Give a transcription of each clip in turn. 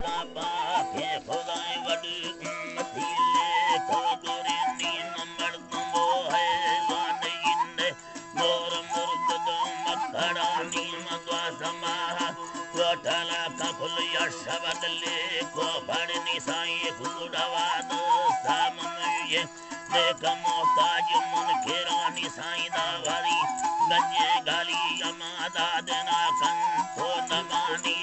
का पाखे खुदाई वडी उम्मती ले खदोरे नीम मर्दमो है लाने इन्ने मोर मुर्द दो मखड़ा नीम द्वासमा वठला का खुल यशवद ले को भड़नी साई गुड़वाद सामये देख मोहताज मन खेरानी साई दावारी गंजे गाली अमादा देना कन तो नमानी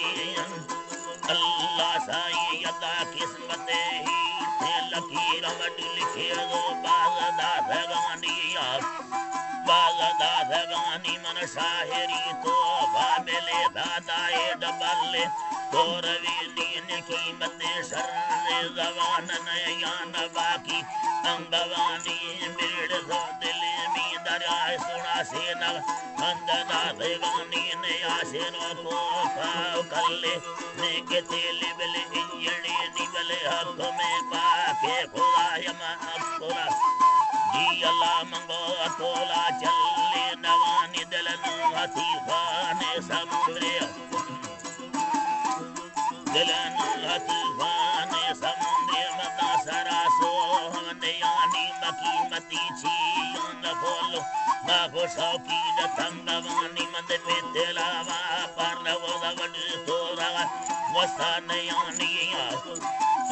अल्लाह साई अदा किस्मत ही थे लकीर वड लिखे दो बागदा भगानी बागदा भगानी मन शाहरी तो मिले दादाए डबले तो रवि दीन कीमत शर जवान नयान बाकी अंगवानी बिड़ दो दिल में दरिया सुना से न अंददा भगानी ने आशेरों को पाव कल्ले ने के तेल बिल इंजड़ी निबले हक में पाके खुदाय माफुरा जी अल्लाह मंगो तोला चले नवानी दिलन हतीफाने समुद्रे दिलन हतीफाने समुद्रे मता सरासो हमदयानी मकीमती छी न बोलो बागो शौकी तंगवानी मद पे तेलावा परव वड तोरा वस्तानयानी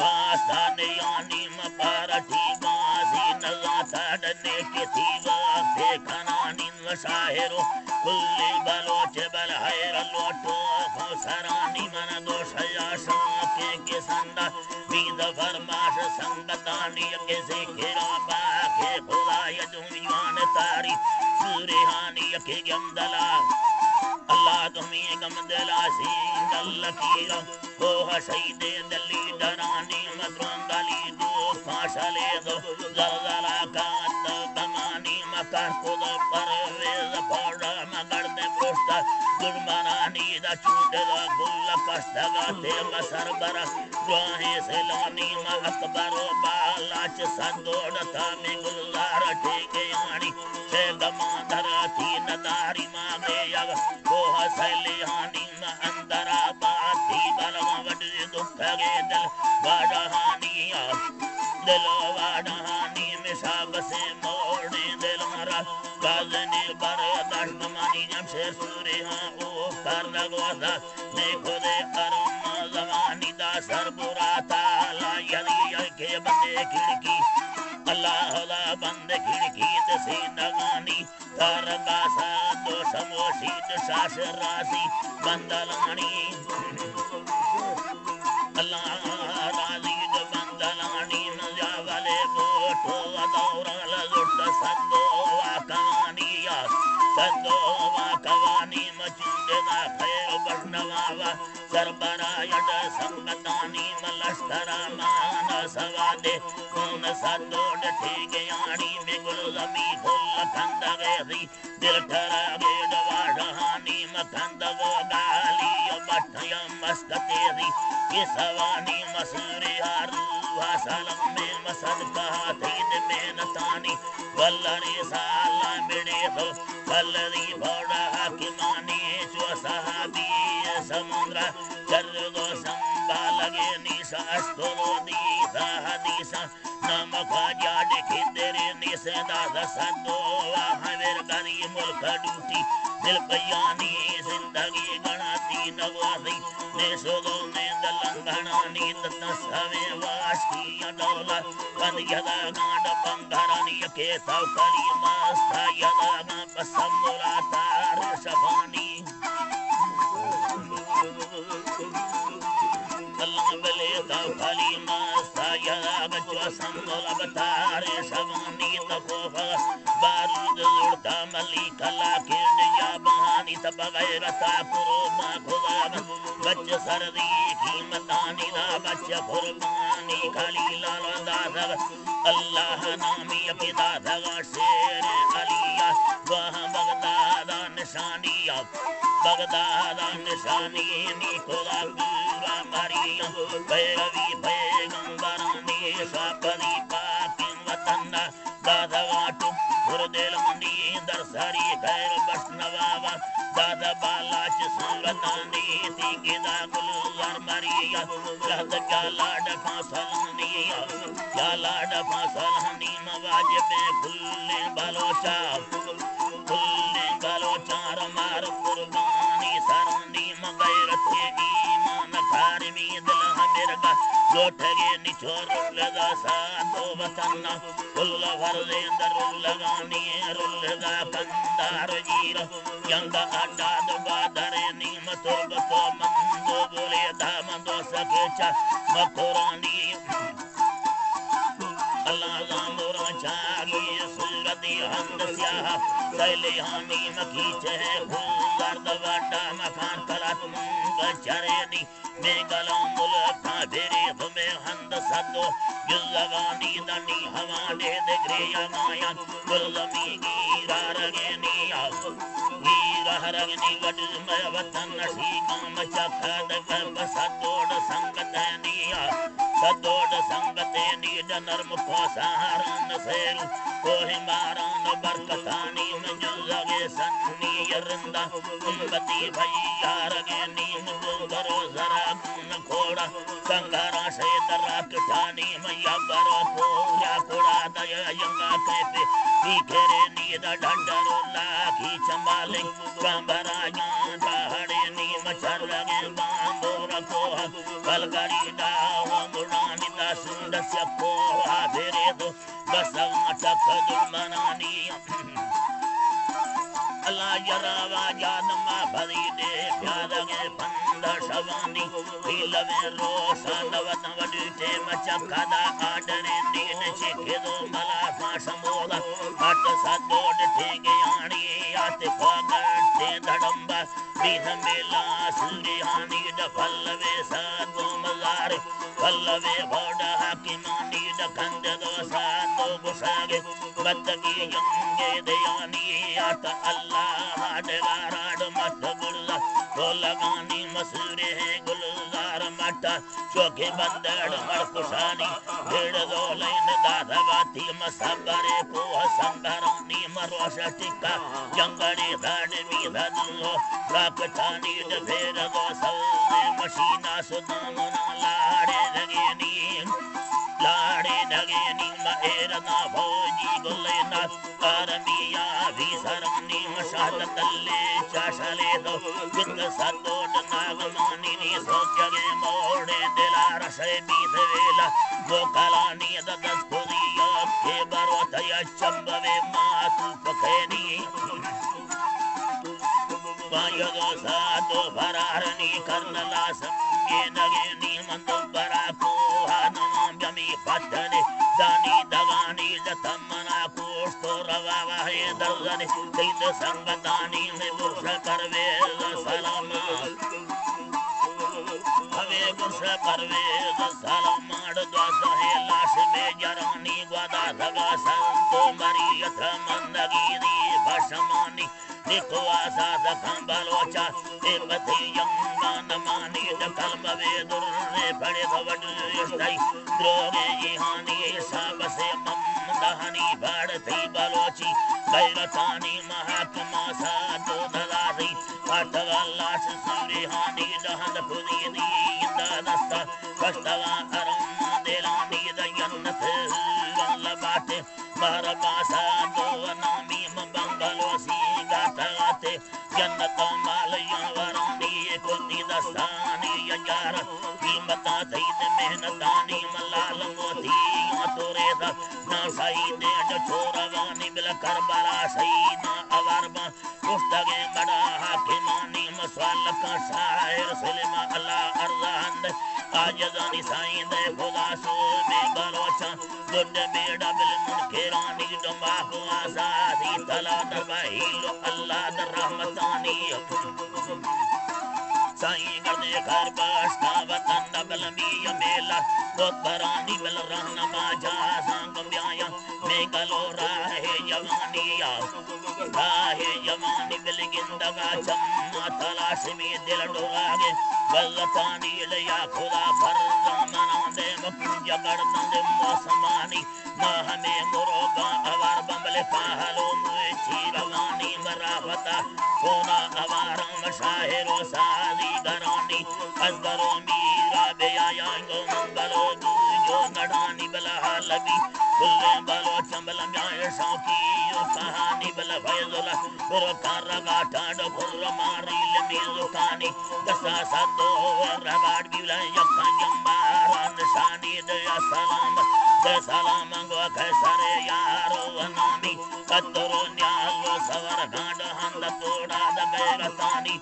वास्तानयानी मपारठी बासी नगा ताडने के थीवा देखनानी शाहिरो कुल्ली बलोच बल हैर लोटो फसरानी मन दोषया के संदा बीद फरमाश संगतानी के से घेरा बाके खुदाय दुनियान तारी सुरेहानी के गमदला अल्लाह तुम्हें गमदला सिंह लकीर को हसैदे दली डरानी मद्रंगली दो फाशले दो जलजला का तमानी मकान को दो परवेज पड़ा मगर दे पुष्टा दुर्मनानी दा चूटे दा गुल कष्टगा ते मसर बरा द्वाहे से लानी मा अकबरो बालाच संदोड़ता में गुलजार ठेके यानी से गमाधर थी नदारी मांगे यग को हसले हानी मा अंदरा बाती बलवा वड दुख गे दल वाड़हानी दिल वाड़हानी में सब से मोड़े दिल मरा काजने बर दश्त मानी जम से सूरे हाँ ओ कर लगोदा देखो दे अरुम जवानी दा सर बुराता ला यली के बंदे खिड़की अल्लाह ला बंदे खिड़की से नगानी तारगा सा दो समोशी शाश राशि बंदलानी अल्लाह राजी बंदलानी नजावले बोठो दौरल जुट सदो वाकवानिया सदो वाकवानी मचुंदे दा खैर बर्णवावा सरबरायड संगतानी मलस्तरा मान सवादे कौन सदोड ठेगे यानी में गुल जमी फुल खंद गई दिल ठरा गेड वाढ़हानी मखंद वो गाली बठया मस्कतेरी ये सवानी मसूरे हारू वासलम में मसद कहा थीद में नतानी वल्लरी साला मिड़े तो वल्लरी बड़ा हकीमानी जो सहाबी समुद्र चर दो संभालगे निशा अस्तरो दीसा हदीसा नमक जाड़ खिदरे निसे दादा सदो हवेर गरी मुल्क डूटी दिल बयानी जिंदगी गणाती नवाजी नेशोदो ने दलंगणानी तत्सवे वाश की अडोला बंद यदा गांड पंगरानी के तवकली मास्ता यदा गा पसमुला तार शफानी बले तवकली मास्ता यदा बच्चा समुला बतारे शफानी तकोफा बारूद जुड़ता मली कला के या बहानी तब गैरता पुरमा खुदा बच्च सर्दी की मतानी दा बच्च कुर्बानी खाली लाल दादा अल्लाह नामी अकीदा दादा शेर अलिया वह बगदाद निशानिया बगदाद निशानी नी खुदा पूरा मरिया पैरवी पैगंबरानी सापरी पाकी वतन दादा वाटू गुरदेल मंदी दर सारी खैर बसनवावा दादा बालाच सूरतानी तीगिदा गुलजार मरिया लहद जाला डफा सलनिया जाला डफा सलनी मवाज पे खुले बलोचा रमार कुर्बानी सरनी मगैरत ईमान खारमी दिल हमिरगा लोटगे निचोर लगा सातो वतन कुल वर्दे दरुल लगानी रुलगा कंदार जीर यंग अड्डा दुगा दरे नीम तुर्गतो मंदो बोले दामदो सकेचा मकुरानी अल्लाह जामुरा चागी सूरती हंदस्या सैले हामी मकीचे फुलदार दवाटा मकान कलात मुंग चरेनी मेगलों मुल्का भेरे तुम्हें हंद सदो जुज़गानी दनी हवाले देग्रिया माया गुल्लमी गिरा रगनिया गिरा रगनी गड में वतन शीका मचखा दग बसदोड़ संगतनिया सदोड़ संगतनी नर्म को सहारन सेरु कोहि मारान बरकतानी में जुज़गे सन्नी यरंदा उम्मती भैया रगनी मुगरो जरा गुन खोड़ा संगारा से दरा कठानी मैया बरो पूरा कोड़ा दया यंगा कहते पीखेरे नीद ढंडरो लाखी चंबाले कंबरा यादाड़े नीम चर लगे बांबो रखो बलगड़ी डाव मुरानी दासुंड स्यको आधेरे दो बसवा चक दुर्मनानी अल्लाह जरावा जानमा भरी दे प्यादगे पंद शवानी दिलवे रोशन वडुटे मचकदा आडरे नीन चिखदो मला फाशमोदा हट सदोड ठेगे आणी आते कोगटे धडंबा दीन मेला सुरिहानी द फलवे सादो मजार फलवे भोड हाकिमानी द कंद दो सादो गुसागे बतगी यंगे दयानी आत अल्लाह डगाराड मत गुल्ला तो लगानी मसूरे है गुलजार मटा चोखे बंदड़ मड़कुशानी भेड़ दो लाइन दादा बाती मसबरे को संगरानी मरोश टिक्का जंगड़े धाड़ मी धदलो राकटानी द भेड़ दो सल्ले मशीना सुदामना लाड़े लगेनी महेरना भोजी गुलेना कारमिया भी सरनी मशात तल्ले चाशले दो जिंद सदोड नागमानी नी सोचगे मोड़े दिला रसे बीस वेला वो कलानी ददस खुदिया के बरोतया चंबवे मातु पखेनी पायगो सादो भरारनी करनला संगे नगेनी मंदो बराको हानम जमी पत्तने दानी दगानी जतमना कोस्तो रवावा है दर्जने तीन संगदानी में बुर्श करवे सलामा हवे बुर्श करवे सलामा द्वास है लाश में जरानी ग्वादा धगा संतो मरियत मंदगी दी भशमानी देखो आजाद खंबलोचा ए पति यंगा नमानी द कलम वेदुर ने बड़े भवड यष्टई द्रोगे यहानी सब से मम दहनी बाड़ थी बलोची गैरतानी महात्मा साधु दलासी अटवालाश सूर्यहानी दहन खुदी दी इंदादस्ता कष्टवा अरम देलानी द यन्नत गल बाटे बरबासा दो नामी मंगलोसी गाते जन्नत मालया वरानी कुल्ती दस्तानी यजार कीमता सईद मेहनतानी मलाल मोती तोरे दा ना सईद जो छोरवानी बिल करबला सईदा अवरबा पुस्तके बड़ा हाकिमानी मसवाल का शायर सलीमा अल्लाह अरजांद आजदानी साईद खुदा सो बेगलोचा गुड बेड़ा बिल मुनकेरानी डंबा को आजादी तला दरबाहिलो अल्लाह दर रहमतानी साईं गदे घर बसता वतन बलमी मेला बरानी बल रहनमा जा संग ब्याया मेगलो राहे जवानिया राहे जवानी बिल गिंदगा चम्मा तलाश में दिल डोरागे वल्लतानी लिया खुदा फर्जा मना दे जगड़ मौसमानी महमे मुरोगा अवार बम्बले पहलो मुझी रवानी मरावता सोना अवारम शाहिरो साली गरानी असगरो मीरा बेयायांगो मंगलो जो नडानी बला लबी कुल्ले बलो चंबल म्याय शौकी यो कहानी बला फैजुला पुर कारगा टांड पुर मारी लमीजुकानी दसा सदो रगाड़ बिला यक्का जंबारान शानी दया सलाम दे सलाम गो कैसरे यारो वनामी कतरो न्यालो सवर गांड हंद तोड़ा द गैरतानी